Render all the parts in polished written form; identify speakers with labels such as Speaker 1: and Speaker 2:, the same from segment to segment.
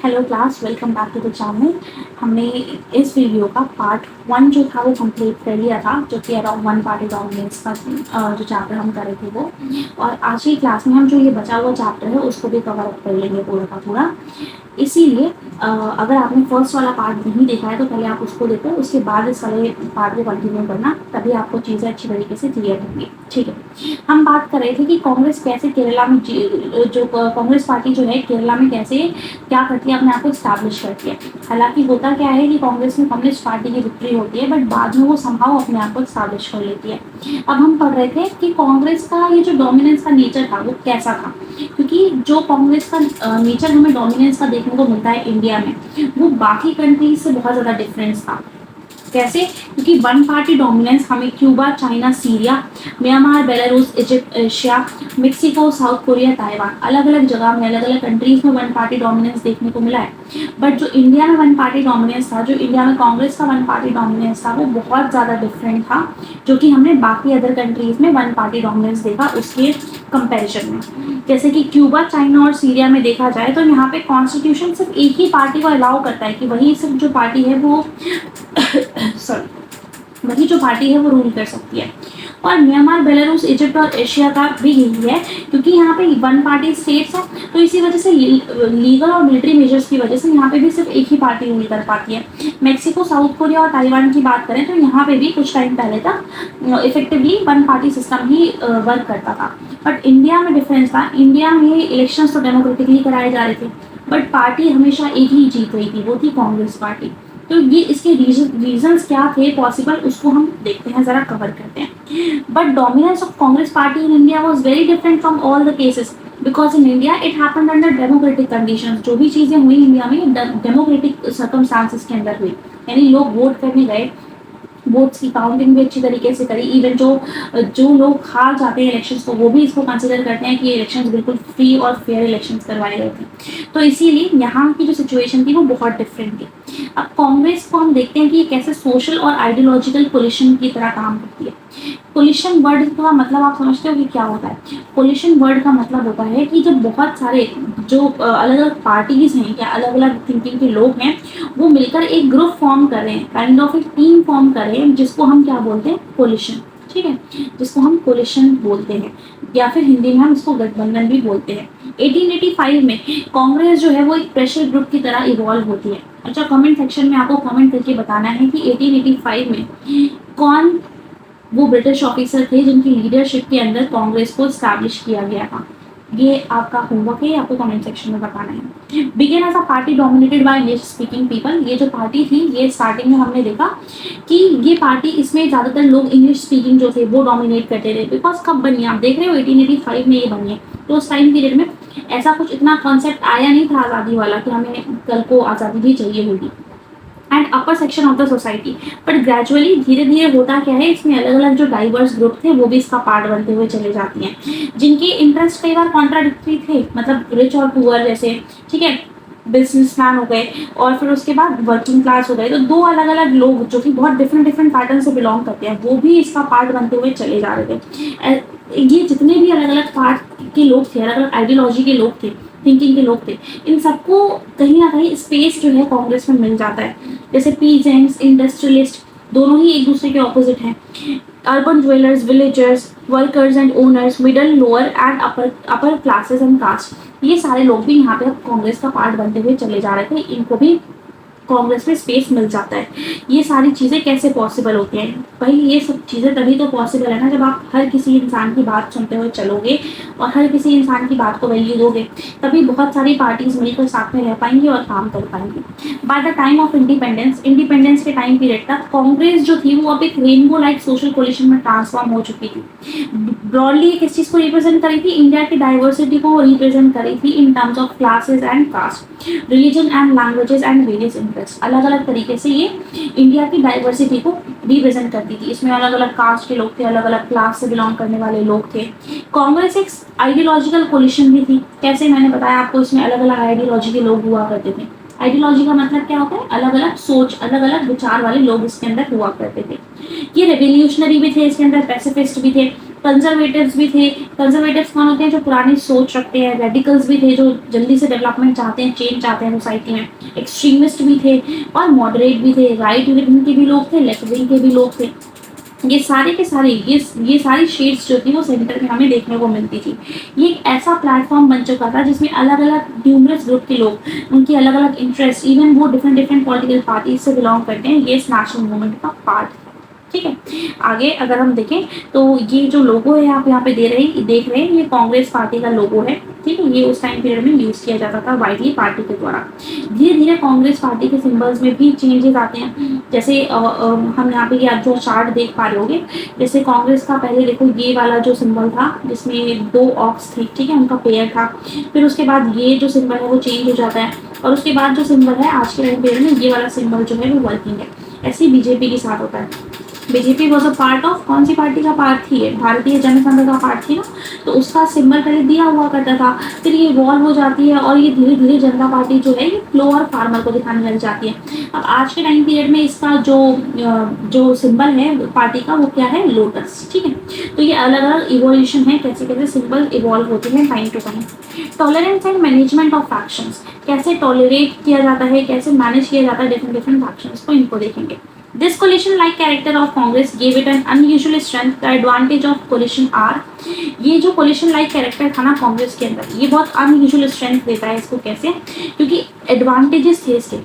Speaker 1: Hello class, welcome back to the channel. हमने इस video का पार्ट 1 जो था वो कंप्लीट कर लिया था, जो कि अराउंड वन पार्टी डोमिनेंस का जो चैप्टर हम कर रहे थे वो। और आज की क्लास में हम जो ये बचा हुआ चैप्टर है उसको भी कवर अप कर लेंगे पूरा का पूरा। इसीलिए अगर आपने फर्स्ट वाला पार्ट नहीं देखा है तो पहले आप उसको देखो, उसके बाद इस वाले पार्ट को कंटिन्यू करना, तभी आपको चीज़ें अच्छी तरीके से क्लियर होंगी। ठीक है, हम बात कर रहे थे कि कांग्रेस कैसे केरला में जो कांग्रेस पार्टी जो है केरला में कैसे क्या करती है, अपने आप को स्टैब्लिश करती है। हालांकि होता क्या है कि कांग्रेस में कम्युनिस्ट पार्टी की विक्ट्री होती है, बट बाद में वो संभाव अपने आप को स्टैब्लिश कर लेती है। अब हम पढ़ रहे थे कि कांग्रेस का ये जो डोमिनेंस का नेचर था वो कैसा था, क्योंकि जो कांग्रेस का नेचर हमें डोमिनेंस का देखने को मिलता है इंडिया में, वो बाकी कंट्रीज से बहुत ज़्यादा डिफरेंस था। कैसे? क्योंकि वन पार्टी डोमिनेंस हमें Cuba, China, Syria, Myanmar, Belarus, Egypt, Asia, Mexico, south Korea, Taiwan, अलग अलग जगह में अलग अलग कंट्रीज में वन पार्टी डोमिनेंस देखने को मिला है। बट जो इंडिया में वन पार्टी डोमिनेंस था, जो इंडिया में कांग्रेस का वन पार्टी डोमिनेंस था, वो बहुत ज़्यादा डिफरेंट था, जो कि हमने बाकी अदर कंट्रीज में वन पार्टी डोमिनेंस देखा उसके कंपैरिजन में। जैसे कि क्यूबा, चाइना और सीरिया में देखा जाए तो यहाँ पे कॉन्स्टिट्यूशन सिर्फ एक ही पार्टी को अलाउ करता है कि वही सिर्फ जो पार्टी है वो वही जो पार्टी है वो रूल कर सकती है। और म्यांमार, बेलारूस, इजिप्ट और एशिया का भी यही है, क्योंकि यहाँ पे वन पार्टी स्टेट्स है, तो इसी वजह से लीगल और मिलिट्री मेजर्स की वजह से यहाँ पे भी सिर्फ एक ही पार्टी रूल कर पाती है। मेक्सिको, साउथ कोरिया और ताइवान की बात करें तो यहाँ पे भी कुछ टाइम पहले तक इफेक्टिवली वन पार्टी सिस्टम ही वर्क करता था। बट इंडिया में डिफरेंस था, इंडिया में इलेक्शन तो डेमोक्रेटिकली कराए जा रहे थे, बट पार्टी हमेशा एक ही जीत रही थी, वो थी कांग्रेस पार्टी। तो ये इसके रीजंस क्या थे पॉसिबल, उसको हम देखते हैं, ज़रा कवर करते हैं। But dominance of Congress party in India was very different from all the cases, because in India it happened under democratic conditions. जो भी चीज़ें हुई इंडिया में डेमोक्रेटिक सर्कमस्टांसेस के अंदर हुई, यानी लोग वोट करने गए, वोट्स की काउंटिंग भी अच्छी तरीके से करी। इवन जो लोग हार जाते हैं इलेक्शंस को, वो भी इसको कंसिडर करते हैं कि ये इलेक्शंस बिल्कुल फ्री और फेयर इलेक्शंस करवाए गए थे। तो इसीलिए यहाँ की जो सिचुएशन थी वो बहुत डिफरेंट थी। अब कांग्रेस को हम देखते हैं कि ये कैसे सोशल और आइडियोलॉजिकल पोलिशन की तरह काम करती है। पोलिशन वर्ड का मतलब आप समझते हो कि क्या होता है? पोलिशन वर्ड का मतलब होता है कि जब बहुत सारे जो अलग अलग पार्टीज हैं या अलग अलग थिंकिंग के लोग हैं, वो मिलकर एक ग्रुप फॉर्म कर रहे हैं, काइंड ऑफ एक टीम फॉर्म कर रहे हैं, जिसको हम क्या बोलते हैं? कोलिशन। ठीक है, जिसको हम कोलिशन बोलते हैं, या फिर हिंदी में हम इसको गठबंधन भी बोलते हैं। 1885 में कांग्रेस जो है वो एक प्रेशर ग्रुप की तरह इवॉल्व होती है। अच्छा, कमेंट सेक्शन में आपको कमेंट करके बताना है कि 1885 में कौन वो ब्रिटिश ऑफिसर थे जिनकी लीडरशिप के अंदर कांग्रेस को स्टैब्लिश किया गया था। ये आपका होमवर्क है, आपको कमेंट सेक्शन में बताना है। Begin as a party dominated by English speaking people. ये जो पार्टी थी, ये स्टार्टिंग में हमने देखा कि ये पार्टी, इसमें ज़्यादातर लोग इंग्लिश स्पीकिंग जो थे वो डोमिनेट करते थे। बिकॉज कब बनी, आप देख रहे हो 1885 में ये बनी है, तो उस टाइम पीरियड में ऐसा कुछ इतना कॉन्सेप्ट आया नहीं था आज़ादी वाला कि हमें कल को आज़ादी भी चाहिए होगी। And upper section of the society. But gradually धीरे धीरे होता क्या है, इसमें अलग अलग जो डाइवर्स ग्रुप थे वो भी इसका पार्ट बनते हुए चले जाती हैं, जिनके इंटरेस्ट कई बार कॉन्ट्राडिक्टरी थे, मतलब रिच और पुअर जैसे, ठीक है, बिजनेसमैन हो गए और फिर उसके बाद वर्किंग क्लास हो गए। तो दो अलग अलग लोग जो कि बहुत डिफरेंट पैटर्न से बिलोंग करते हैं, वो भी इसका पार्ट बनते हुए चले जा रहे थे। ये जितने भी अलग अलग पार्ट के लोग थे, अलग अलग आइडियोलॉजी के लोग थे, थिंकिंग के लोग थे, इन सबको कहीं ना कहीं स्पेस जो है कांग्रेस में मिल जाता है। जैसे पीजेंट्स, इंडस्ट्रियलिस्ट, दोनों ही एक दूसरे के ऑपोजिट हैं। Urban dwellers, villagers, workers and owners, middle, lower and upper classes and caste, ये सारे लोग भी यहाँ पे कांग्रेस का पार्ट बनते हुए चले जा रहे थे, इनको भी कांग्रेस में स्पेस मिल जाता है। ये सारी चीज़ें कैसे पॉसिबल होती हैं? भाई ये सब चीज़ें तभी तो पॉसिबल है ना, जब आप हर किसी इंसान की बात सुनते हुए चलोगे और हर किसी इंसान की बात को वैल्यू दोगे, तभी बहुत सारी पार्टीज मिलकर साथ में रह पाएंगी और काम कर पाएंगी। By the time of independence के टाइम पीरियड तक कांग्रेस जो थी वो अब एक रेनबो लाइक सोशल कोलिशन में ट्रांसफॉर्म हो चुकी थी। ब्रॉडली किस चीज़ को रिप्रेजेंट करी थी? इंडिया की डाइवर्सिटी को रिप्रेजेंट करी थी in terms of classes and caste, religion and languages and various interest. अलग अलग तरीके से ये इंडिया की डाइवर्सिटी को रिप्रेजेंट करती थी। इसमें अलग अलग कास्ट के लोग थे, अलग अलग क्लास से बिलोंग करने वाले लोग थे। कांग्रेस एक आइडियोलॉजिकल कोलिशन भी थी। कैसे? मैंने बताया आपको, इसमें अलग अलग आइडियोलॉजी के लोग हुआ करते थे। आइडियोलॉजी का मतलब क्या होता है? अलग अलग सोच, अलग अलग विचार वाले लोग इसके अंदर हुआ करते थे। ये रेवोल्यूशनरी भी थे इसके अंदर, पैसिफिस्ट भी थे, कंजर्वेटिव्स भी थे। कंजर्वेटिव्स कौन होते हैं? जो पुरानी सोच रखते हैं। रेडिकल्स भी थे, जो जल्दी से डेवलपमेंट चाहते हैं, चेंज चाहते हैं सोसाइटी में। एक्सट्रीमिस्ट भी थे और मॉडरेट भी थे। राइट विंग के भी लोग थे, लेफ्ट विंग के भी लोग थे। ये सारे के सारे ये सारी शेड्स जो थी वो सेंटर में हमें देखने को मिलती थी। ये एक ऐसा प्लेटफॉर्म बन चुका था जिसमें अलग अलग न्यूमरस ग्रुप के लोग, उनकी अलग अलग इंटरेस्ट, इवन वो डिफरेंट डिफरेंट पॉलिटिकल पार्टीज से बिलोंग करते हैं, ये इस नेशनल मूवमेंट का पार्ट है। ठीक है, आगे अगर हम देखें तो ये जो लोगो है आप यहाँ पे देख रहे हैं, ये कांग्रेस पार्टी का लोगो है। ठीक है, ये उस टाइम पीरियड में यूज किया जाता था वाइडली पार्टी के द्वारा। धीरे धीरे कांग्रेस पार्टी के सिंबल्स में भी चेंजेस आते हैं। जैसे हम यहाँ पे जो चार्ट देख पा रहे होंगे, जैसे कांग्रेस का पहले देखो ये वाला जो सिंबल था जिसमें 2 ऑक्स थे, ठीक है, उनका पेयर था। फिर उसके बाद ये जो सिंबल है वो चेंज हो जाता है, और उसके बाद जो सिंबल है आज के टाइम पीरियड में ये वाला सिंबल जो है वो वर्किंग है। ऐसे बीजेपी के साथ होता है। BJP was a part of कौन सी पार्टी का पार्ट थी? ये भारतीय जनसंघ का पार्ट थी ना, तो उसका सिंबल पहले दिया हुआ करता था, फिर ये इवॉल्व हो जाती है और ये धीरे धीरे जनता पार्टी जो है ये फ्लोअर फार्मर को दिखाने लग जाती है। अब आज के टाइम पीरियड में इसका जो सिंबल है पार्टी का वो क्या है? लोटस। ठीक है, तो ये अलग अलग इवोल्यूशन है, कैसे कैसे सिंबल इवॉल्व होते हैं time to time. Tolerance and management of factions, कैसे टॉलरेट किया जाता है, कैसे मैनेज किया जाता है डिफरेंट डिफरेंट फैक्शंस को, इनको देखेंगे। This coalition-like character of Congress gave it an unusual strength. The advantage of coalition are, ये जो coalition-like character था ना कांग्रेस के अंदर, ये बहुत unusual strength देता है इसको। कैसे? क्योंकि advantages थे इसके।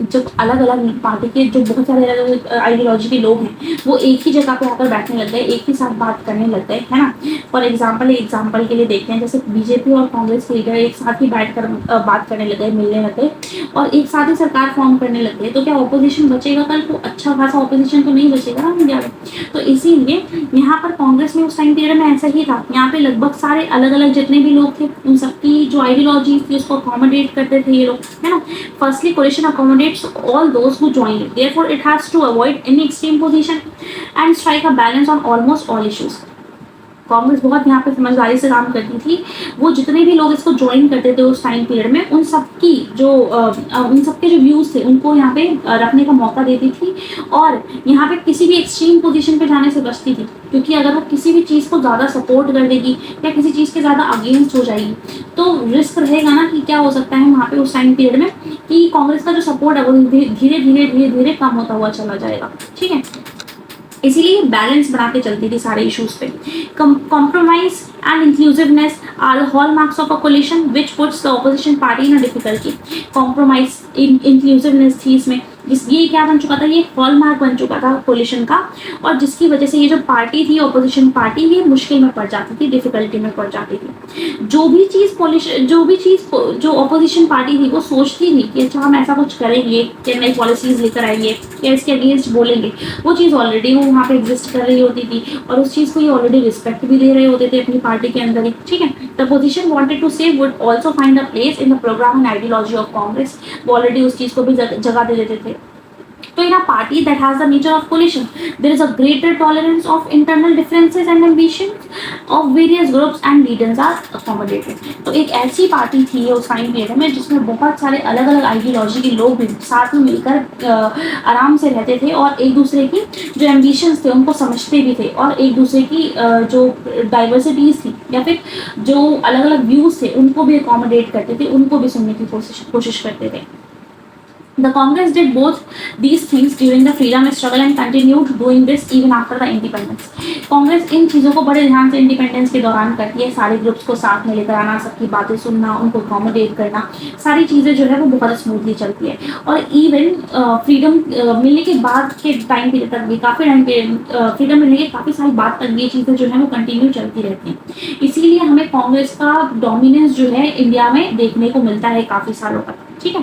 Speaker 1: जब अलग अलग पार्टी के जो बहुत सारे अलग अलग आइडियोलॉजी के लोग हैं वो एक ही जगह पे आकर बैठने लग गए, एक ही साथ बात करने लग गए, है ना। फॉर एग्जाम्पल के लिए देखते हैं, जैसे बीजेपी और कांग्रेस के लीडर एक साथ ही बैठकर बात करने लग गए, मिलने लग गए और एक साथ ही सरकार फॉर्म करने लग गए, तो क्या ऑपोजिशन बचेगा कल को? अच्छा खासा ऑपोजिशन तो नहीं बचेगा ना इंडिया में। तो इसीलिए यहाँ पर कांग्रेस में उस टाइम पीरियड में ऐसा ही था। यहाँ पे लगभग सारे अलग अलग जितने भी लोग थे उन सबकी जो आइडियोलॉजी थी उसको अकोमोडेट करते थे ये लोग, है ना। Firstly कोalition accommodates all those who join it. Therefore, it has to avoid any extreme position and strike a balance on almost all issues. Congress बहुत यहाँ पे समझदारी से काम करती थी। वो जितने भी लोग इसको ज्वाइन करते थे उस टाइम पीरियड में, उन सबके जो व्यूज थे उनको यहाँ पे रखने का मौका देती थी और यहाँ पे किसी भी एक्सट्रीम पोजीशन पे जाने से बचती थी। क्योंकि अगर वो किसी भी चीज़ को ज़्यादा सपोर्ट कर देगी या किसी चीज़ के ज़्यादा अगेंस्ट हो जाएगी तो रिस्क रहेगा ना कि क्या हो सकता है वहाँ पे उस टाइम पीरियड में कि कांग्रेस का जो सपोर्ट है वो धीरे धीरे कम होता हुआ चला जाएगा। ठीक है, इसीलिए बैलेंस बना के चलती थी सारे इश्यूज पे। Compromise and inclusiveness are the hallmarks of a coalition which puts the opposition party in a difficulty. Compromise, inclusiveness थी इसमें, ये क्या बन चुका था? ये हॉलमार्क बन चुका था कोलिशन का, और जिसकी वजह से ये जो पार्टी थी ऑपोजिशन पार्टी ये मुश्किल में पड़ जाती थी, डिफिकल्टी में पड़ जाती थी। जो भी चीज़ जो ऑपोजिशन पार्टी थी वो सोचती थी कि अच्छा हम ऐसा कुछ करेंगे, क्या नई पॉलिसीज लेकर आएंगे या इसके अगेंस्ट बोलेंगे, वो चीज़ ऑलरेडी वो वहाँ पे एग्जिस्ट कर रही होती थी और उस चीज़ को ये ऑलरेडी रिस्पेक्ट भी दे रहे होते थे अपनी पार्टी के अंदर ही। ठीक है, the position wanted to say would also find a place in the programme and ideology of Congress. वो ऑलरेडी उस चीज़ को भी जगह दे देते थे। So in a party that has the nature of coalition, there is a greater tolerance of internal differences and ambitions of various groups and leaders are accommodated. तो एक ऐसी पार्टी थी उस टाइम पीरियड में जिसमें बहुत सारे अलग अलग आइडियोलॉजी के लोग भी साथ में मिलकर आराम से रहते थे और एक दूसरे की जो एम्बिशंस थे उनको समझते भी थे और एक दूसरे की जो डाइवर्सिटीज थी या फिर जो अलग अलग व्यूज थे उनको भी अकोमोडेट करते थे, उनको भी सुनने की कोशिश करते थे। The Congress did both these things during the freedom struggle and continued doing this even after the independence. Congress इन चीज़ों को बड़े ध्यान से इंडिपेंडेंस के दौरान करती है, सारे ग्रुप्स को साथ में लेकर आना, सबकी बातें सुनना, उनको अकोमोडेट करना, सारी चीज़ें जो है वो बहुत स्मूथली चलती है। और इवन फ्रीडम मिलने के बाद के टाइम पीरियड तक भी फ्रीडम मिलने के काफ़ी साल बाद तक ये चीज़ें जो है वो कंटिन्यू चलती रहती हैं। इसीलिए हमें कांग्रेस का डोमिनेंस जो है इंडिया में देखने को मिलता है काफ़ी सालों तक। ठीक है,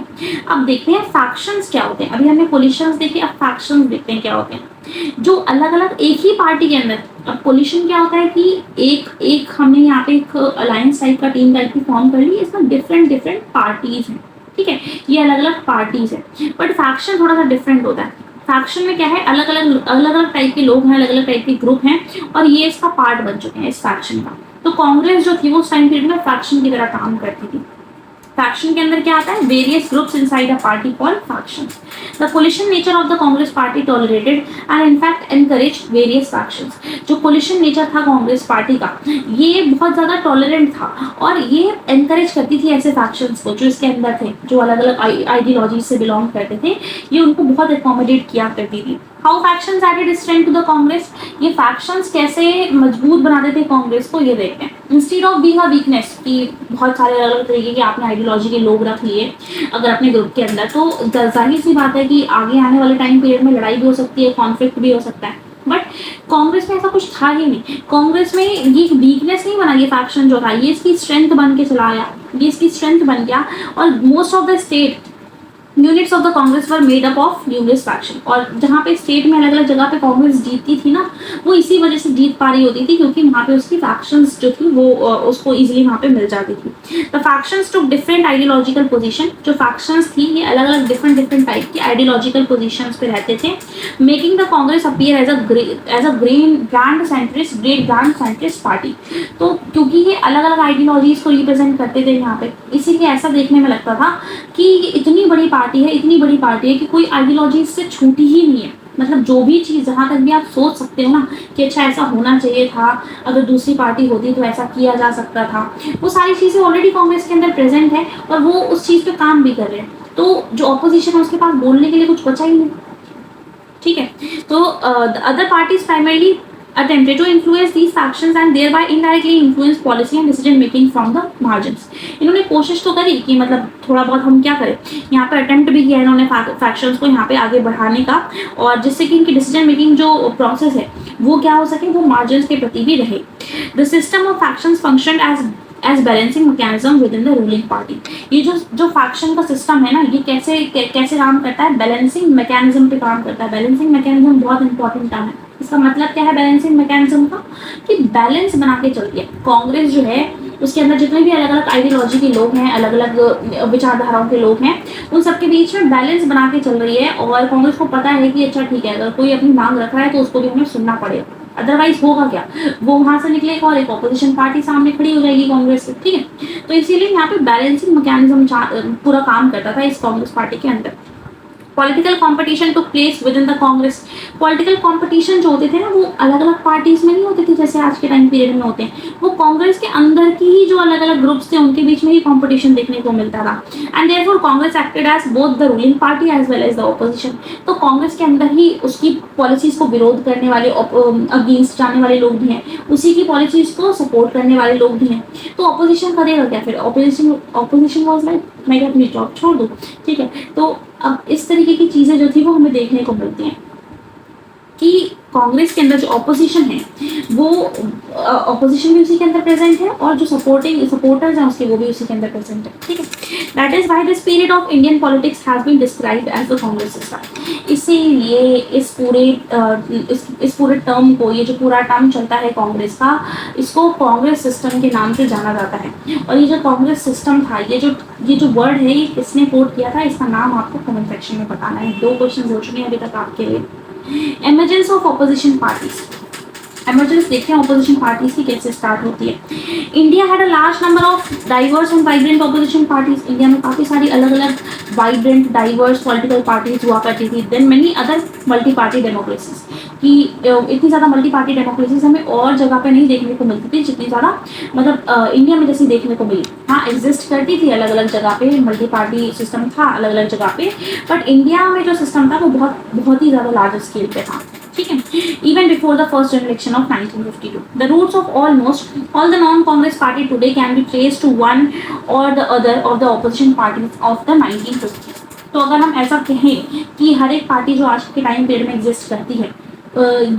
Speaker 1: अब देखते हैं फैक्शंस क्या होते हैं। अभी हमने कोलिशंस देखे, अब फैक्शंस देखते हैं क्या होते हैं जो अलग अलग एक ही पार्टी के अंदर। अब कोलिशन क्या होता है कि एक हमने यहाँ पे एक अलायंस टाइप का टीम टाइप की फॉर्म कर ली, इसमें डिफरेंट पार्टीज हैं। ठीक है, ये अलग अलग पार्टीज है, बट फैक्शन थोड़ा सा डिफरेंट होता है। फैक्शन में क्या है, अलग अलग टाइप के लोग हैं, अलग अलग टाइप के ग्रुप हैं और ये इसका पार्ट बन चुके हैं इस फैक्शन का। तो कांग्रेस जो थी वो उस टाइम पीरियड में फैक्शन की तरह काम करती थी। फैक्शन के अंदर क्या आता है, various groups inside a party called factions. The coalition nature of the Congress party tolerated and in fact encouraged various factions. जो कोलिशन नेचर था कांग्रेस पार्टी का, ये बहुत ज्यादा टॉलरेंट था और ये एनकरेज करती थी ऐसे फैक्शंस को जो इसके अंदर थे, जो अलग अलग आइडियोलॉजी से बिलोंग करते थे, ये उनको बहुत एकोमोडेट किया करती थी। How factions added strength to the Congress, ये फैक्शंस कैसे मजबूत बनाते थे कांग्रेस को, ये देखते हैं। Instead of being a weakness, कि बहुत सारे अलग अलग तरीके के आपने आइडियोलॉजी के लोग रख लिए अगर अपने ग्रुप के अंदर, तो जाहिर सी बात है कि आगे आने वाले टाइम पीरियड में लड़ाई भी हो सकती है, कॉन्फ्लिक्ट भी हो सकता है। बट कांग्रेस में ऐसा कुछ था ही नहीं, कांग्रेस में ये वीकनेस नहीं बना, ये फैक्शन जो था ये इसकी स्ट्रेंथ बन के चला आया, ये इसकी स्ट्रेंथ बन गया। और most of the state units of the Congress were made up of nucleus faction. और जहाँ पे स्टेट में अलग अलग जगह पे कांग्रेस जीतती थी ना, वो इसी वजह से जीत पा रही होती थी क्योंकि वहाँ पे उसकी फैक्शंस जो थी वो उसको इजीली वहाँ पे मिल जाती थी। The factions took different ideological position, जो फैक्शंस थी ये अलग अलग डिफरेंट टाइप की आइडियोलॉजिकल पोजीशंस पे रहते थे, making the Congress appear as a grand centrist party. तो क्योंकि ये अलग अलग आइडियोलॉजीज को रिप्रेजेंट करते थे यहाँ पे, इसीलिए ऐसा देखने में लगता था कि इतनी बड़ी पार्टी है कि कोई आइडियोलॉजी इससे छूटी ही नहीं है। मतलब जो भी चीज़ जहाँ तक भी आप सोच सकते हो ना कि अच्छा ऐसा होना चाहिए था, अगर दूसरी पार्टी होती तो ऐसा किया जा सकता था, वो सारी चीज़ें ऑलरेडी कांग्रेस के अंदर प्रेजेंट है और वो उस चीज़ पे काम भी कर रहे हैं। तो जो ऑपोजिशन है उसके पास बोलने के लिए कुछ बचा ही नहीं। ठीक है, तो other parties primarily attempted to influence these factions and thereby indirectly influence policy and decision making from the margins। इन्होंने कोशिश तो करी कि मतलब थोड़ा बहुत हम क्या करें, यहाँ पे अटेम्प्ट भी किया इन्होंने फैक्शंस को यहाँ पे आगे बढ़ाने का, और जिससे कि इनकी डिसीजन मेकिंग जो प्रोसेस है वो क्या हो सके, वो मार्जिन के प्रति भी रहे। The system of factions function as balancing mechanism within the ruling party. ये जो फैक्शन का सिस्टम है ना, ये कैसे काम करता है, बैलेंसिंग मैकेनिज्म पे काम करता है। बैलेंसिंग मैकेनिज्म बहुत इंपॉर्टेंट टर्म है। इसका मतलब क्या है बैलेंसिंग मैकेनिज्म का, कि बैलेंस बना के चलती है कांग्रेस जो है, उसके अंदर जितने भी अलग अलग आइडियोलॉजी के लोग हैं, अलग अलग विचारधाराओं के लोग हैं, उन सबके बीच में बैलेंस बना के चल रही है। और कांग्रेस को पता है कि अच्छा ठीक है, अगर कोई अपनी मांग रख रहा है तो उसको भी हमें सुनना पड़ेगा, अदरवाइज होगा क्या, वो वहां से निकलेगा और एक ऑपोजिशन पार्टी सामने खड़ी हो जाएगी कांग्रेस से। ठीक है, तो इसीलिए यहाँ पे बैलेंसिंग मैकेनिज्म पूरा काम करता था इस कांग्रेस पार्टी के अंदर। Political competition took place with in the Congress. Political competition जो होते थे ना, वो अलग अलग पार्टीज में नहीं होते थे जैसे आज के टाइम पीरियड में होते हैं, वो कांग्रेस के अंदर की ही जो अलग अलग ग्रुप्स थे उनके बीच में ही कंपटीशन देखने को मिलता था। And therefore Congress acted as both the ruling party as well as the opposition. तो कांग्रेस के अंदर ही उसकी पॉलिसीज को विरोध करने वाले, अगेंस्ट जाने वाले लोग भी हैं, उसी की पॉलिसीज को सपोर्ट करने वाले लोग भी हैं। तो ऑपोजिशन करेगा क्या फिर, ऑपोजिशन वाज लाइक मैं अपनी जॉब छोड़ दूँ। ठीक है, तो अब इस तरीके की चीज़ें जो थी वो हमें देखने को मिलती हैं कि कांग्रेस के अंदर जो ऑपोजिशन है वो ऑपोजिशन भी उसी के अंदर प्रेजेंट है, और जो सपोर्टर्स हैं उसके वो भी उसी के अंदर प्रेजेंट है। ठीक है, that is why this period of Indian politics has been described as the Congress system. इसीलिए इस पूरे टर्म को, ये जो पूरा टर्म चलता है कांग्रेस का, इसको कांग्रेस सिस्टम के नाम से जाना जाता है। और ये जो कांग्रेस सिस्टम था, ये जो वर्ड है, ये किसने कोट किया था, इसका नाम आपको कमेंट सेक्शन में बताना है। 2 क्वेश्चन हो चुके हैं अभी तक आपके लिए। Emergence of opposition parties. Emergence देखते हैं ऑपोजिशन पार्टीज की कैसे स्टार्ट होती है। India had a large number of diverse and vibrant opposition parties. India में काफ़ी सारी अलग अलग वाइब्रेंट डाइवर्स पॉलिटिकल पार्टीज हुआ करती थी। Then many other multi party democracies, कि इतनी ज़्यादा मल्टी पार्टी डेमोक्रेसीज हमें और जगह पे नहीं देखने को मिलती थी जितनी ज़्यादा मतलब इंडिया में जैसी देखने को मिली। हाँ, एग्जिस्ट करती थी अलग अलग जगह पे, मल्टी पार्टी सिस्टम था अलग अलग जगह पे, बट इंडिया में जो सिस्टम था वो बहुत ही ज़्यादा लार्ज स्केल पे था। ठीक है, even before the first general election of 1952, the roots of almost all the non-Congress party today can be traced to one or the other of the opposition parties of the 1950s। तो अगर हम ऐसा कहें कि हर एक party जो आज के टाइम पीरियड में एग्जिस्ट करती है,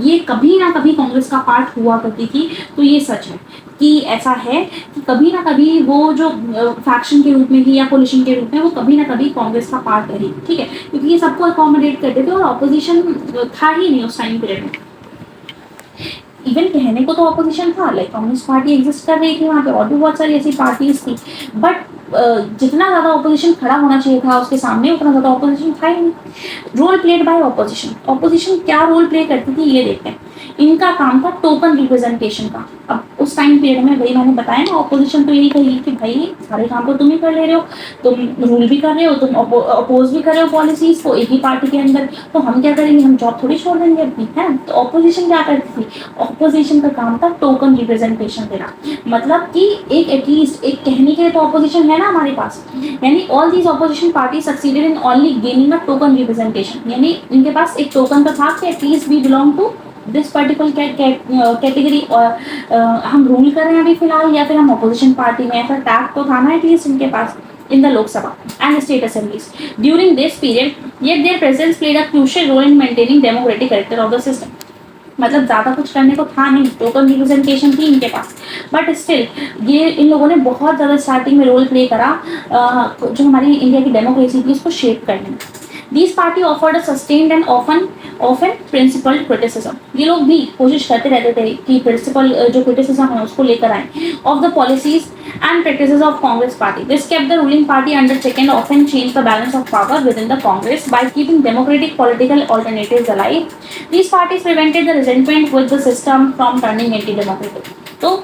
Speaker 1: ये कभी ना कभी कांग्रेस का पार्ट हुआ करती थी। तो ये सच है कि ऐसा है कि कभी ना कभी वो जो फैक्शन के रूप में थी या कोलिशन के रूप में, वो कभी ना कभी कांग्रेस का पार्ट रही। ठीक है, क्योंकि ये सबको अकोमोडेट करते थे और ऑपोजिशन था ही नहीं उस टाइम पीरियड में। इवन कहने को तो ऑपोजिशन था, लाइक कम्युनिस्ट पार्टी एग्जिस्ट कर रही थी वहाँ पे, और भी बहुत सारी ऐसी पार्टीज थी, बट जितना ज़्यादा ऑपोजिशन खड़ा होना चाहिए था उसके सामने, उतना ज़्यादा ऑपोजिशन था ही नहीं। Role played by opposition. Opposition क्या रोल प्ले करती थी ये देखते हैं। इनका काम था टोकन रिप्रेजेंटेशन का। अब उस टाइम पीरियड में भाई मैंने बताया ना, ऑपोजिशन तो यही कही कि भाई सारे काम तो तुम ही कर ले रहे हो, तुम रूल भी कर रहे हो, तुम अपोज भी कर रहे हो पॉलिसीज को एक ही पार्टी के अंदर, तो हम क्या करेंगे, हम जॉब थोड़ी छोड़ देंगे अपनी, है। तो ऑपोजिशन क्या करती थी, ऑपोजिशन का काम था टोकन रिप्रेजेंटेशन देना, मतलब कि एक एटलीस्ट एक कहने के लिए तो ऑपोजिशन है ना हमारे पास, यानी all these opposition party succeeded in only gaining a token representation, यानी इनके पास एक टोकन तो था कि at least we belong to this particular category, और हम रूल कर रहे हैं अभी फिलहाल, या फिर हम अपोजिशन पार्टी में, ऐसा टैग तो था ना एटलीस्ट इनके पास in the Lok Sabha and state assemblies. During this period, yet their presence played a crucial role in maintaining democratic character of the system. मतलब ज़्यादा कुछ करने को था नहीं, टोकन रिप्रेजेंटेशन थी इनके पास, बट स्टिल ये इन लोगों ने बहुत ज़्यादा स्टार्टिंग में रोल प्ले करा जो हमारी इंडिया की डेमोक्रेसी थी उसको शेप करने में। These party offered a sustained and often principled criticism. ये लोग भी कोशिश करते रहते थे कि प्रिंसिपल जो क्रिटिसिज्म है उसको लेकर आए of the policies and practices of Congress party. This kept the ruling party under check and often changed the balance of power within the Congress by keeping democratic political alternatives alive. These parties prevented the resentment with the system from turning anti-democratic. तो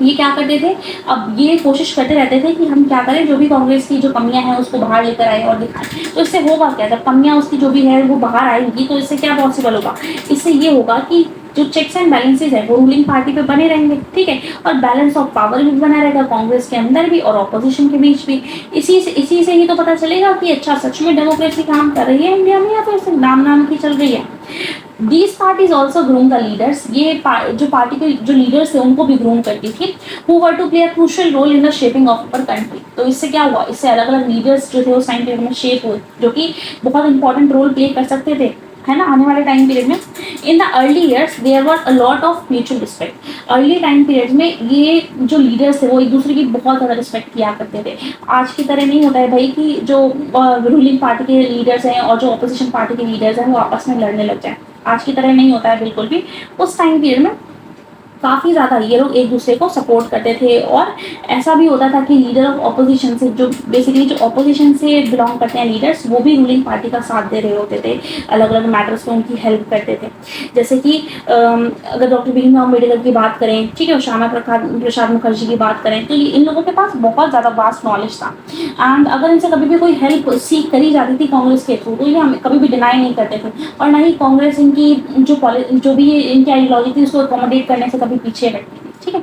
Speaker 1: ये क्या करते थे, अब ये कोशिश करते रहते थे कि हम क्या करें, जो भी कांग्रेस की जो कमियां हैं उसको बाहर लेकर आए और दिखाएं। तो इससे होगा क्या, जब कमियां उसकी जो भी है वो बाहर आएंगी तो इससे क्या पॉसिबल होगा, इससे ये होगा कि जो चेक्स एंड बैलेंसेज है वो रूलिंग पार्टी पे बने रहेंगे, ठीक है, और बैलेंस ऑफ पावर भी बना रहेगा कांग्रेस के अंदर भी और ऑपोजिशन के बीच भी। इसी से ही तो पता चलेगा कि अच्छा सच में डेमोक्रेसी काम कर रही है इंडिया में या फिर सिर्फ नाम की चल रही है। These parties also groom the leaders. ये जो पार्टी के जो लीडर्स थे उनको भी ग्रूम करती थी, who were to play a crucial role in the shaping of our country. तो इससे क्या हुआ, इससे अलग अलग लीडर्स जो थे उस टाइम पीरियड में शेप हुए, जो कि बहुत इंपॉर्टेंट रोल प्ले कर सकते थे, है ना, आने वाले टाइम पीरियड में। In the early years there were a lot of mutual respect. Early time period में ये जो लीडर्स थे वो एक दूसरे की बहुत ज़्यादा रिस्पेक्ट किया करते थे। आज की तरह नहीं होता है भाई कि जो रूलिंग पार्टी के लीडर्स हैं और जो अपोजिशन पार्टी के लीडर्स हैं वो आपस में लड़ने लग जाए, आज की तरह नहीं होता है बिल्कुल भी। उस टाइम पीरियड में काफ़ी ज़्यादा ये लोग एक दूसरे को सपोर्ट करते थे, और ऐसा भी होता था कि लीडर ऑफ ऑपोजिशन से जो बेसिकली जो ऑपोजिशन से बिलोंग करते हैं लीडर्स, वो भी रूलिंग पार्टी का साथ दे रहे होते थे, अलग अलग मैटर्स में उनकी हेल्प करते थे। जैसे कि अगर डॉक्टर भीमराव अम्बेडकर की बात करें, ठीक है, श्यामा प्रसाद मुखर्जी की बात करें, तो इन लोगों के पास बहुत ज़्यादा वास्ट नॉलेज था, एंड अगर इनसे कभी भी कोई हेल्प सीख करी जाती थी कांग्रेस के थ्रू तो ये हमें कभी भी डिनाई नहीं करते थे, और ना ही कांग्रेस इनकी जो भी इनकी आइडियोलॉजी थी उसको अकोमोडेट करने से कभी पीछे हटती थी, ठीक है।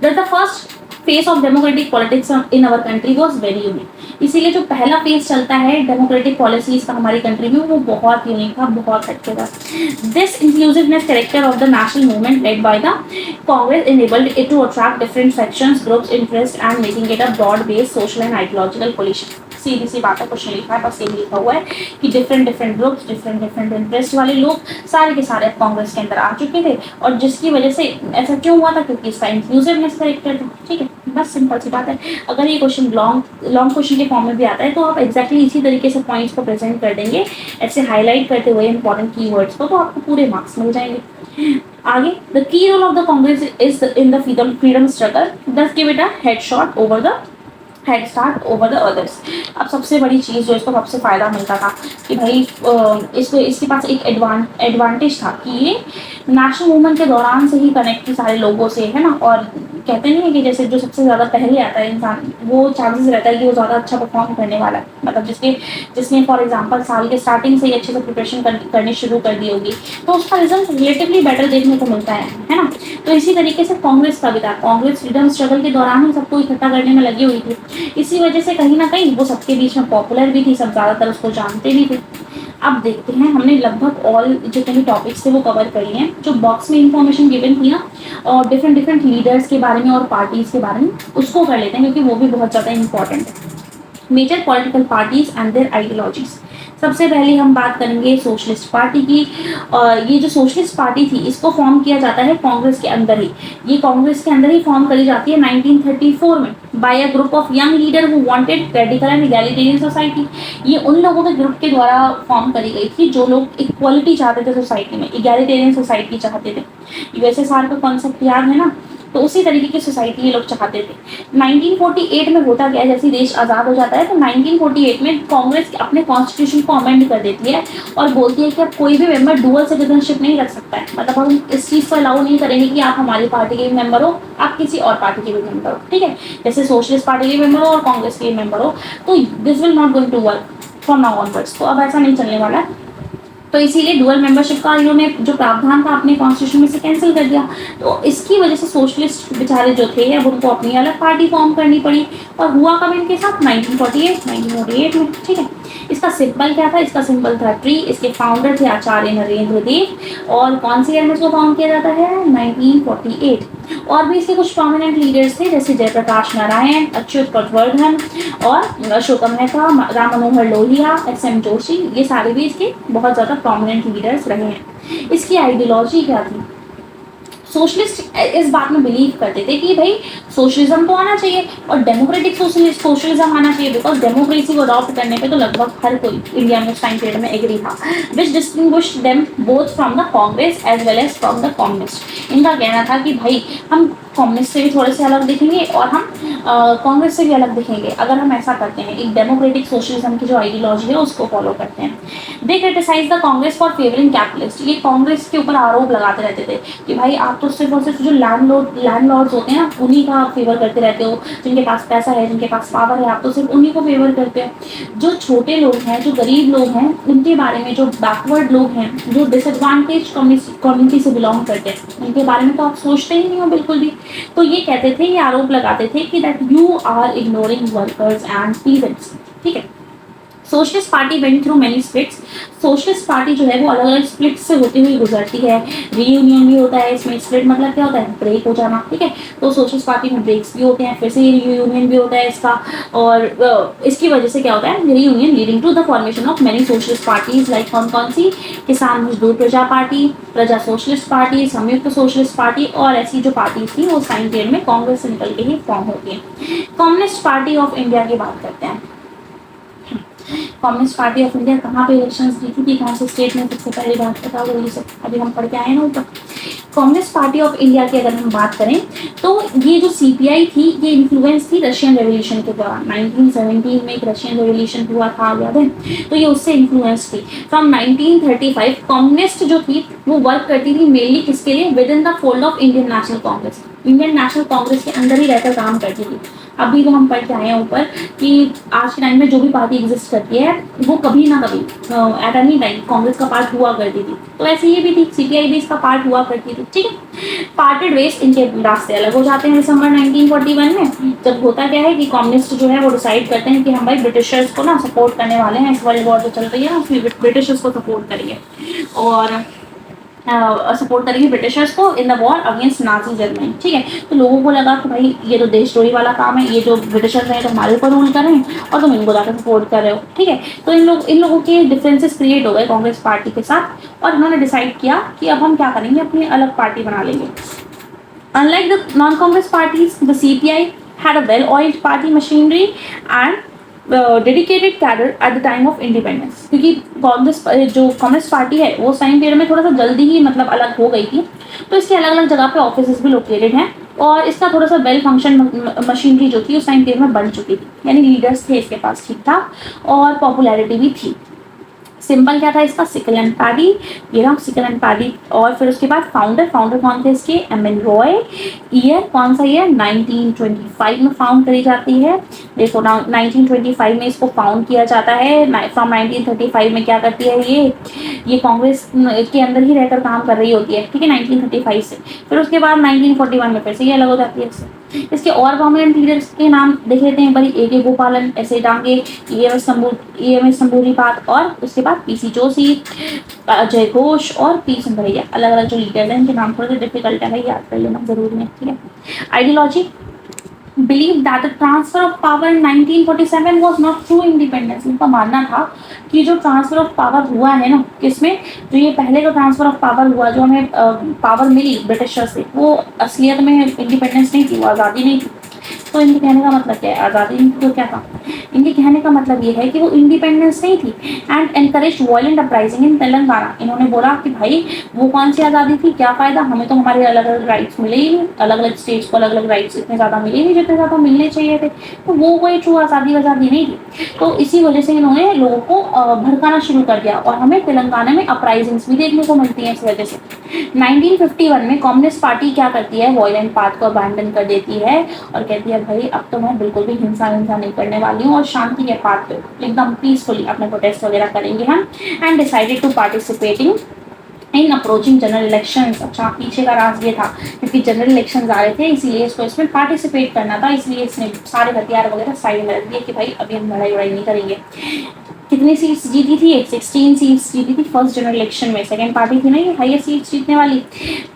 Speaker 1: That the first phase of democratic politics in our country was very unique. इसीलिए जो पहला फेज चलता है डेमोक्रेटिक पॉलिसीज का हमारी कंट्री में वो बहुत यूनिक था, बहुत हटके था। This inclusiveness character of the national movement led by the Congress enabled it to attract different sections, groups, interest and making it a broad based social and ideological coalition. सीधी सी बात है, कुछ नहीं लिखा है, बस ये लिखा हुआ है कि डिफरेंट ग्रुप्स, डिफरेंट इंटरेस्ट वाले लोग सारे के सारे कांग्रेस के अंदर आ चुके थे, और जिसकी वजह से ऐसा क्यों हुआ था, क्योंकि इसका इंक्लूसिवनेस कैरेक्टर था, ठीक है, बस सिंपल सी बात है। अगर ये क्वेश्चन लॉन्ग क्वेश्चन के फॉर्म में भी आता है तो आप एग्जैक्टली इसी तरीके से पॉइंट्स को प्रेजेंट कर देंगे, ऐसे हाईलाइट करते हुए इंपॉर्टेंट कीवर्ड्स को, तो आपको पूरे मार्क्स मिल जाएंगे। आगे, the key role of the Congress is in the freedom struggle, thus give it a head shot over the head start over the others. अब सबसे बड़ी चीज़ जो इसको सबसे फ़ायदा मिलता था कि भाई इसके पास एक एडवांटेज था कि ये नेशनल मूवमेंट के दौरान से ही कनेक्ट थी सारे लोगों से, है ना, और कहते नहीं है कि जैसे जो सबसे ज़्यादा पहले आता है इंसान वो चांसेस रहता है कि वो ज़्यादा अच्छा परफॉर्म करने वाला है, मतलब जिसने फॉर एग्जांपल साल के स्टार्टिंग से ही अच्छे से प्रिपरेशन करनी शुरू कर दी होगी तो उसका रिजल्ट रिलेटिवली बेटर देखने को मिलता है ना। तो इसी तरीके से कांग्रेस का भी था, कांग्रेस फ्रीडम स्ट्रगल के दौरान ही सबको इकट्ठा करने में लगी हुई थी, इसी वजह से कहीं ना कहीं वो सबके बीच में पॉपुलर भी थी, सब ज़्यादातर उसको जानते भी थे। अब देखते हैं, हमने लगभग ऑल जितने भी टॉपिक्स थे वो कवर कर लिए हैं। जो बॉक्स में इंफॉर्मेशन गिवन थी ना और डिफरेंट लीडर्स के बारे में और पार्टीज़ के बारे में, उसको कर लेते हैं क्योंकि वो भी बहुत ज़्यादा इंपॉर्टेंट है। Major political parties and their ideologies. सबसे पहले हम बात करेंगे सोशलिस्ट पार्टी की। ये जो सोशलिस्ट पार्टी थी इसको फॉर्म किया जाता है कांग्रेस के अंदर ही, ये कांग्रेस के अंदर ही फॉर्म करी जाती है 1934 में by a group of young leader who wanted radical and egalitarian society. ये उन लोगों के ग्रुप के द्वारा फॉर्म करी गई थी जो लोग इक्वालिटी चाहते थे सोसाइटी में, इगैलिटेरियन सोसाइटी चाहते थे। यूएसएसआर का कॉन्सेप्ट याद है ना, तो उसी तरीके की सोसाइटी ये लोग चाहते थे। 1948 में होता क्या है, जैसे देश आज़ाद हो जाता है तो 1948 में कांग्रेस अपने कॉन्स्टिट्यूशन को अमेंड कर देती है और बोलती है कि अब कोई भी मेंबर डुअल सिटीजनशिप नहीं रख सकता है। मतलब हम इस चीज़ को अलाउ नहीं करेंगे कि आप हमारी पार्टी के मेंबर हो, आप किसी और पार्टी के भी मेंबर हो, ठीक है। जैसे सोशलिस्ट पार्टी के मेंबर हो और कांग्रेस के मेंबर हो, तो this will not going to work from now onwards. तो अब ऐसा नहीं चलने वाला है। तो इसीलिए डुअल मेंबरशिप का इन्होंने जो प्रावधान था अपने कॉन्स्टिट्यूशन में से कैंसिल कर दिया। तो इसकी वजह से सोशलिस्ट बेचारे जो थे अब उनको अपनी अलग पार्टी फॉर्म करनी पड़ी। और हुआ कब इनके साथ? 1948 में, ठीक है। इसका सिंबल क्या था? इसका सिंबल था ट्री। इसके फाउंडर थे आचार्य नरेंद्र देव। और कौन से ईयर में इसको फॉर्म किया जाता है? 1948। और भी इसके कुछ प्रोमिनेंट लीडर्स थे, जैसे जयप्रकाश नारायण, अच्युत पटवर्धन और अशोक मेहता, राम मनोहर लोहिया, SM जोशी, ये सारे भी इसके बहुत ज़्यादा प्रोमिनेंट लीडर्स रहे हैं। इसकी आइडियोलॉजी क्या थी? सोशलिस्ट इस बात में बिलीव करते थे कि भाई सोशलिज्म तो आना चाहिए और डेमोक्रेटिक सोशलिज्म आना चाहिए, बिकॉज डेमोक्रेसी को अडॉप्ट करने पे तो लगभग हर कोई इंडिया में उस टाइम पीरियड में एग्री था, which distinguished them both from the Congress as well as from the communist. इनका कहना था कि भाई हम कम्युनिस्ट से भी थोड़े से अलग दिखेंगे और हम कांग्रेस से भी अलग दिखेंगे अगर हम ऐसा करते हैं, एक डेमोक्रेटिक सोशलिज्म की जो आइडियोलॉजी है उसको फॉलो करते हैं। They criticise the Congress for favouring capitalist. ये कांग्रेस के ऊपर आरोप लगाते रहते थे कि भाई आप तो सिर्फ और सिर्फ जो लैंडलॉर्ड्स होते हैं ना उन्हीं का फेवर करते रहते हो, जिनके पास पैसा है, जिनके पास पावर है, आप तो सिर्फ उन्हीं को फेवर करते हो। जो छोटे लोग हैं, जो गरीब लोग हैं, उनके बारे में, जो बैकवर्ड लोग हैं, जो डिसएडवांटेज कम्युनिटी से बिलोंग करते हैं, उनके बारे में तो आप सोचते ही नहीं हो बिल्कुल भी। तो ये कहते थे, ये आरोप लगाते थे कि that you are ignoring workers and peasants, ठीक है। Socialist party went through many splits. Socialist party जो है वो अलग अलग स्प्लिट्स से होती हुई गुजरती है। रीयूनियन भी होता है इसमें। स्प्लिट मतलब क्या होता है? ब्रेक हो जाना, ठीक है। तो सोशलिस्ट पार्टी में ब्रेक्स भी होते हैं, फिर से रीयूनियन भी होता है इसका। और इसकी वजह से क्या होता है? Reunion leading to the formation of many socialist parties, like कौन कौन सी? Kisan Mazdoor Praja Party, Praja Socialist Party, Samyukta Socialist Party, और ऐसी जो पार्टीज थी वो टाइम पीरियड में कांग्रेस से निकल के ही फॉर्म होती है। कम्युनिस्ट पार्टी ऑफ इंडिया की बात करते हैं। कम्युनिस्ट पार्टी ऑफ इंडिया कहाँ पे इलेक्शंस जीती थी, कौन से स्टेट में? सबसे पहले बात बताओ जल्दी से, अभी हम पढ़ के आए ना ऊपर। कम्युनिस्ट पार्टी ऑफ इंडिया की अगर हम बात करें तो ये जो CPI थी ये इन्फ्लुएंस थी रशियन रेवोल्यूशन के दौरान। 1917 में एक रशियन रेवोल्यूशन हुआ था, याद है? तो ये उससे इन्फ्लुएंस थी। फ्रॉम 1935 कम्युनिस्ट जो थी वो वर्क करती थी मेनली किसके लिए? With in the fold of Indian national Congress. Indian national Congress के अंदर ही रहकर काम करती थी। अभी तो हम पढ़ के आए हैं ऊपर कि आज के टाइम में जो भी पार्टी एग्जिस्ट करती है वो कभी ना कभी एट एनी टाइम कांग्रेस का पार्ट हुआ करती थी। तो ऐसे ये भी थी, CPI भी इसका पार्ट हुआ करती थी, ठीक है। पार्टेड वेज इनके रास्ते अलग हो जाते हैं दिसंबर 1941 में। जब होता क्या है कि कम्युनिस्ट जो है वो डिसाइड करते हैं कि हम भाई ब्रिटिशर्स को ना सपोर्ट करने वाले हैं, इस वर्ल्ड वॉर जो चल रही है ना उसमें ब्रिटिशर्स को सपोर्ट करेंगे और सपोर्ट करेंगे ब्रिटिशर्स को in the war against Nazi Germany, ठीक है। तो लोगों को लगा कि भाई ये तो देशद्रोही वाला काम है, ये जो ब्रिटिशर्स हैं तो हमारे ऊपर रूल कर रहे हैं और तुम इनको जाकर सपोर्ट कर रहे हो, ठीक है। तो इन लोगों के डिफरेंसेस क्रिएट हो गए कांग्रेस पार्टी के साथ और इन्होंने डिसाइड किया कि अब हम क्या करेंगे, अपनी अलग पार्टी बना लेंगे। Unlike the non Congress parties, the CPI had a well-oiled party machinery and dedicated cadre at the time of independence. क्योंकि कांग्रेस जो कम्युनिस्ट पार्टी है वो टाइम पीरियड में थोड़ा सा जल्दी ही मतलब अलग हो गई थी, तो इसके अलग अलग जगह पे ऑफिस भी लोकेटेड हैं और इसका थोड़ा सा वेल फंक्शन मशीनरी जो थी उस टाइम पीरियड में बन चुकी थी, यानी लीडर्स थे इसके पास ठीक ठाक और पॉपुलैरिटी भी थी। सिंपल क्या था इसका? सिकल एंड पैडी, ये रहा सिकल एंड पैडी। और फिर उसके बाद फाउंडर कौन थे इसके? MN रॉय। ईयर कौन सा ईयर? 1925 में फाउंड करी जाती है। देखो 1925 में इसको फाउंड किया जाता है। फ्रॉम 1935 में क्या करती है ये कांग्रेस के अंदर ही रहकर काम कर रही होती है, ठीक है, 1935 से। फिर उसके बाद 1941 में फिर से ये अलग हो जाती है इससे। इसके और प्रोमिनेंट लीडर्स के नाम देख लेते हैं बड़ी। AK गोपालन, S.A. डांगे, EMS नंबूरीपाद और उसके बाद PC जोशी, अजय घोष और P सुंदरैया। अलग अलग जो लीडर्स हैं इनके नाम थोड़े से डिफिकल्ट है, याद कर लेना जरूरी है, ठीक है। Ideology believe that the transfer of power in 1947 was not true independence. इनका मानना था कि जो ट्रांसफर ऑफ पावर हुआ है ना, किसमें? जो ये पहले का ट्रांसफर ऑफ पावर हुआ, जो हमें पावर मिली ब्रिटिशर से, वो असलियत में इंडिपेंडेंस नहीं थी, वो आज़ादी नहीं थी। तो इनके कहने का मतलब क्या है? आज़ादी तो क्या था? इनके कहने का मतलब ये है कि वो इंडिपेंडेंस नहीं थी एंड एनकरेज वायलेंट अपराइजिंग इन तेलंगाना। इन्होंने बोला कि भाई वो कौन सी आज़ादी थी, क्या फ़ायदा, हमें तो हमारे अलग अलग राइट्स मिले ही नहीं, अलग अलग स्टेट्स को अलग अलग राइट्स इतने ज़्यादा मिले नहीं जितने ज़्यादा मिलने चाहिए थे। तो वो कोई ट्रू आज़ादी वाज़ादी नहीं थी। तो इसी वजह से इन्होंने लोगों को भड़काना शुरू कर दिया और हमें तेलंगाना में अपराइजिंग्स भी देखने को मिलती हैं इस वजह से। 1951 में कम्युनिस्ट पार्टी क्या करती है, वायलेंट पाथ को अबैंडन कर देती है और कहती है भाई अब तो मैं बिल्कुल भी हिंसा नहीं करने वाली हूँ और शांति के पाथ पे एकदम पीसफुली अपने प्रोटेस्ट वगैरह करेंगे हम and decided to participating in approaching general elections. अच्छा, पीछे का राज ये था क्योंकि जनरल इलेक्शंस आ रहे थे इसीलिए इसको इसमें पार्टिसिपेट करना था, इसलिए इसने सारे हथियार वगैरह साइड में रख दिए कि भाई अभी हम लड़ाई वड़ाई नहीं करेंगे। कितनी सीट्स जीती थी, 16 सीट्स जीती थी फर्स्ट जनरल इलेक्शन में। सेकंड पार्टी थी ना ये हाईएस्ट सीट्स जीतने वाली।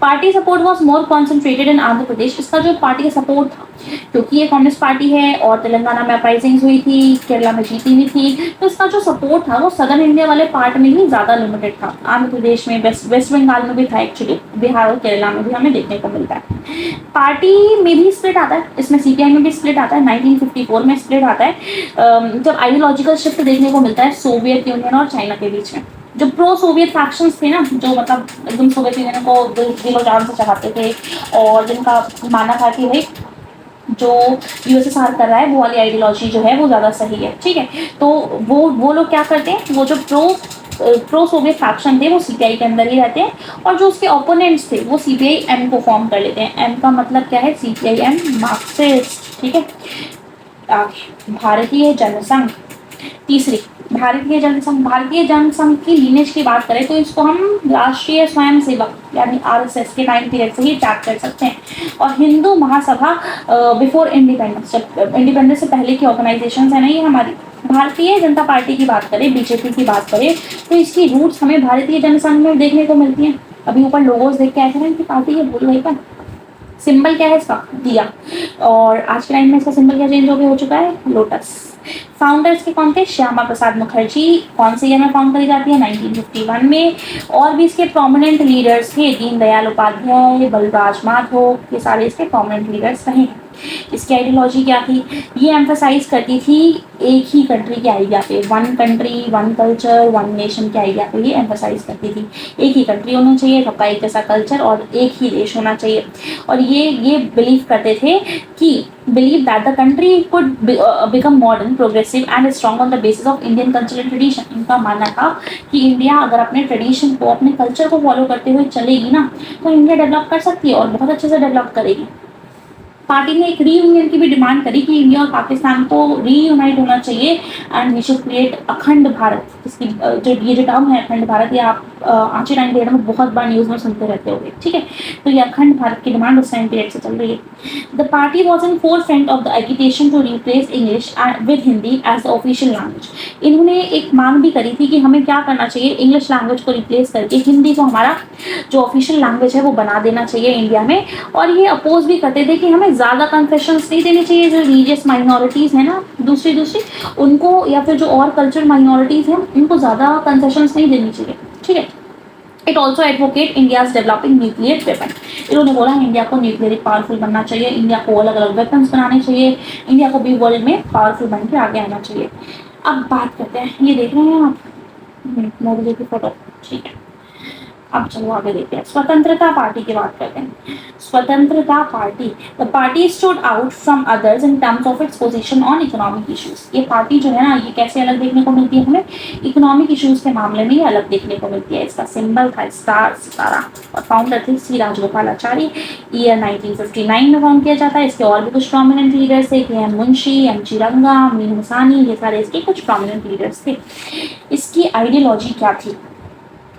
Speaker 1: Party support was more concentrated in Andhra Pradesh. इसका जो पार्टी का सपोर्ट था क्योंकि ये कम्युनिस्ट पार्टी है और तेलंगाना में अपराइजिंग्स हुई थी, केरला में जीती हुई थी, तो इसका जो सपोर्ट था वो सदर्न इंडिया वाले पार्ट में ही ज़्यादा लिमिटेड था। आंध्र प्रदेश में, वेस्ट बंगाल में भी था एक्चुअली, बिहार और केरला में भी हमें देखने को मिलता है। पार्टी में भी स्प्लिट आता है, इसमें सीपीआई में भी स्प्लिट आता है, 1954 में स्प्लिट आता है जब आइडियोलॉजिकल शिफ्ट देखने को मिलता है सोवियत यूनियन और चाइना के बीच में। जो प्रो सोवियत फैक्शंस थे ना, जो मतलब एकदम सोवियत यूनियन को दिलो जान से चाहते थे और जिनका मानना था कि भाई जो यूएसएसआर कर रहा है वो वाली आइडियोलॉजी जो है वो ज़्यादा सही है, ठीक है। तो वो लोग क्या करते हैं, वो जो प्रो सोवियत फैक्शन थे वो सीपीआई के अंदर ही रहते हैं और जो उसके ओपोनेंट्स थे वो सीपीआई एम को फॉर्म कर लेते हैं। एम का मतलब क्या है, सीपीआई एम मार्क्सिस्ट, ठीक है। भारतीय जनसंघ, तीसरी भारतीय जनसंघ की लीनेज की बात करें तो इसको हम राष्ट्रीय स्वयंसेवक यानी आरएसएस के टाइम पीरियड से ही टैग कर सकते हैं। और हिंदू महासभा बिफोर इंडिपेंडेंस, जब इंडिपेंडेंस से पहले की ऑर्गेनाइजेशन है ना ये हमारी। भारतीय जनता पार्टी की बात करें, बीजेपी की बात करें तो इसकी रूट्स हमें भारतीय जनसंघ में देखने को मिलती हैं। अभी ऊपर लोगोस देख के आए थे ना इनकी पार्टी है, भूल गई पर सिंबल क्या है इसका, दिया। और आज के टाइम में इसका सिंबल क्या चेंज हो चुका है, लोटस। फाउंडर्स के कौन थे, श्यामा प्रसाद मुखर्जी। कौन से ईयर में फाउंड करी जाती है, 1951 में। और भी इसके प्रोमिनेंट लीडर्स थे, दीनदयाल उपाध्याय, बलराज माधव, ये सारे इसके प्रोमिनेंट लीडर्स रहे हैं। इसकी आइडियोलॉजी क्या थी, ये एम्फसाइज करती थी एक ही कंट्री के आइडिया पे, one country one culture one nation के आइडिया पे ये एम्फसाइज करती थी। एक ही कंट्री होना चाहिए, सबका एक जैसा कल्चर और एक ही देश होना चाहिए। और ये बिलीव करते थे कि believe that the country could become modern, progressive and strong on the basis of Indian cultural tradition। इनका मानना था कि इंडिया अगर अपने ट्रेडिशन को, अपने कल्चर को फॉलो करते हुए चलेगी ना तो इंडिया डेवलप कर सकती है और बहुत अच्छे से डेवलप करेगी। पार्टी ने एक रीयूनियन की भी डिमांड करी कि इंडिया और पाकिस्तान को रीयूनाइट होना चाहिए एंड वी शुड क्रिएट अखंड भारत। इसकी जो टर्म है अखंड भारत, ये आप आज के टाइम पीरियड में बहुत बार न्यूज़ में सुनते रहते होंगे, ठीक है। तो ये अखंड भारत की डिमांड उस टाइम पीरियड से चल रही है। The party was in forefront of the agitation to replace English with Hindi as the official language. इन्होंने एक मांग भी करी थी कि हमें क्या करना चाहिए, इंग्लिश लैंग्वेज को रिप्लेस करके हिंदी को हमारा जो ऑफिशियल लैंग्वेज है वो बना देना चाहिए इंडिया में। और ये अपोज भी करते थे कि हमें ज़्यादा कंसेशंस नहीं देनी चाहिए, जो रिलीजियस माइनॉरिटीज़ हैं ना दूसरी उनको, या फिर जो और कल्चरल माइनॉरिटीज़ हैं उनको ज़्यादा कंसेशंस नहीं देनी चाहिए, ठीक है। It also advocate India's developing nuclear weapon. इन्होंने बोला इंडिया को न्यूक्लियर पावरफुल बनना चाहिए, इंडिया को अलग अलग वेपन्स बनाने चाहिए, इंडिया को भी वर्ल्ड में पावरफुल बन के आगे आना चाहिए। अब बात करते हैं, ये देख रहे हैं आप मोदी की फोटो, ठीक है। अब चलो आगे देखते हैं, स्वतंत्रता पार्टी की बात करते हैं। स्वतंत्रता party, the party stood out from others in terms of its position on economic issues. ये पार्टी जो है ना ये कैसे अलग देखने को मिलती है, हमें इकोनॉमिक इश्यूज के मामले में ये अलग देखने को मिलती है। इसका सिंबल था स्टार, सितारा, और फाउंडर थे श्री राजगोपालाचारी। ईयर 1959 में फाउंड किया जाता है। इसके और भी कुछ प्रोमिनेंट लीडर्स थे, के.एम. मुंशी, एम.जी. रंगा, मीर हुसैनी, ये सारे इसके कुछ प्रोमिनेंट लीडर्स थे। इसकी आइडियोलॉजी क्या थी,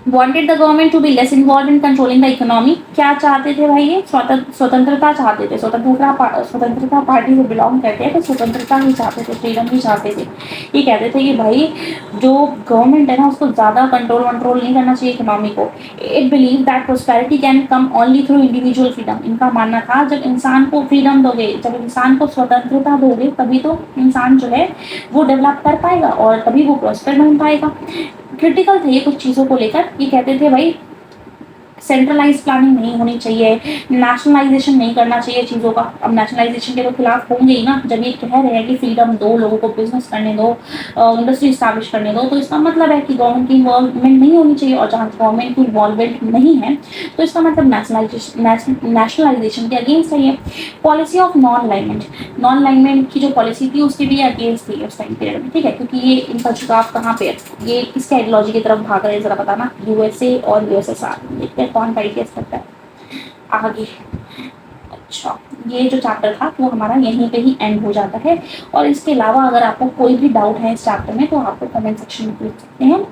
Speaker 1: wanted the government to be less involved in controlling the economy। क्या चाहते थे भाई, ये स्वतंत्रता चाहते थे। स्वतंत्रता पार्टी से बिलोंग करते हैं तो स्वतंत्रता ही चाहते थे, फ्रीडम ही चाहते थे। ये कहते थे कि भाई जो गवर्नमेंट है ना उसको ज़्यादा कंट्रोल नहीं करना चाहिए इकोनॉमी को। It believe that prosperity can come only through individual freedom. इनका मानना था जब इंसान को फ्रीडम दोगे, जब इंसान को स्वतंत्रता दोगे तभी तो इंसान जो है वो डेवलप कर पाएगा और तभी वो प्रॉस्पर बन पाएगा। क्रिटिकल थे ये कुछ चीज़ों को लेकर। ये कहते थे भाई सेंट्रलाइज प्लानिंग नहीं होनी चाहिए, नेशनलाइजेशन नहीं करना चाहिए चीज़ों का। अब नेशनलाइजेशन के तो खिलाफ होंगे ही ना, जब ये कह रहे हैं कि फ्रीडम दो, लोगों को बिजनेस करने दो, इंडस्ट्री स्टैब्लिश करने दो, तो इसका मतलब है कि गवर्नमेंट की इन्वॉल्वमेंट नहीं होनी चाहिए। और जहाँ गवर्नमेंट की इन्वॉल्वमेंट नहीं है तो इसका मतलब नेशनलाइजेशन के अगेंस्ट है ये। पॉलिसी ऑफ नॉन अलाइनमेंट की जो पॉलिसी थी उसके भी अगेंस्ट थी उस टाइम पीरियड में, ठीक है, क्योंकि ये इनका झुकाव कहाँ पे है, ये किसके आइडियोलॉजी की तरफ भाग रहे हैं जरा बताना, यूएसए और यूएसएसआर। देखते हैं कौन फाइट कर सकता है आगे। अच्छा, ये जो चैप्टर था वो हमारा यहीं पे ही एंड हो जाता है। और इसके अलावा अगर आपको कोई भी डाउट है इस चैप्टर में तो आपको कमेंट सेक्शन में पूछ सकते हैं।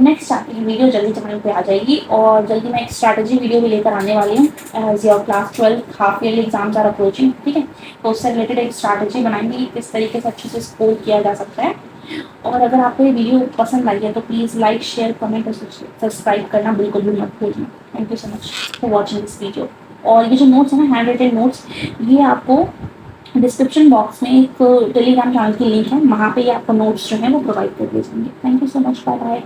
Speaker 1: नेक्स्ट चैप्टर की वीडियो जल्दी चैनल पे आ जाएगी और जल्दी मैं एक स्ट्रैटेजी वीडियो भी लेकर आने वाली हूँ। As your class 12 half yearly exams are approaching, ठीक है, तो उससे रिलेटेड एक स्ट्रैटेजी बनाएंगे कि किस तरीके से अच्छे से स्कोर किया जा सकता है। और अगर आपको ये वीडियो पसंद आई है तो प्लीज़ लाइक, शेयर, कमेंट और सब्सक्राइब करना बिल्कुल भी मत भूलना। Thank you so much for watching this video. और ये जो नोट्स है ना, हैंड रिटन नोट्स, ये आपको डिस्क्रिप्शन बॉक्स में एक टेलीग्राम चैनल की लिंक है, वहाँ पे ये आपको नोट्स जो है वो प्रोवाइड कर दिए जाएंगे। Thank you so much, bye bye.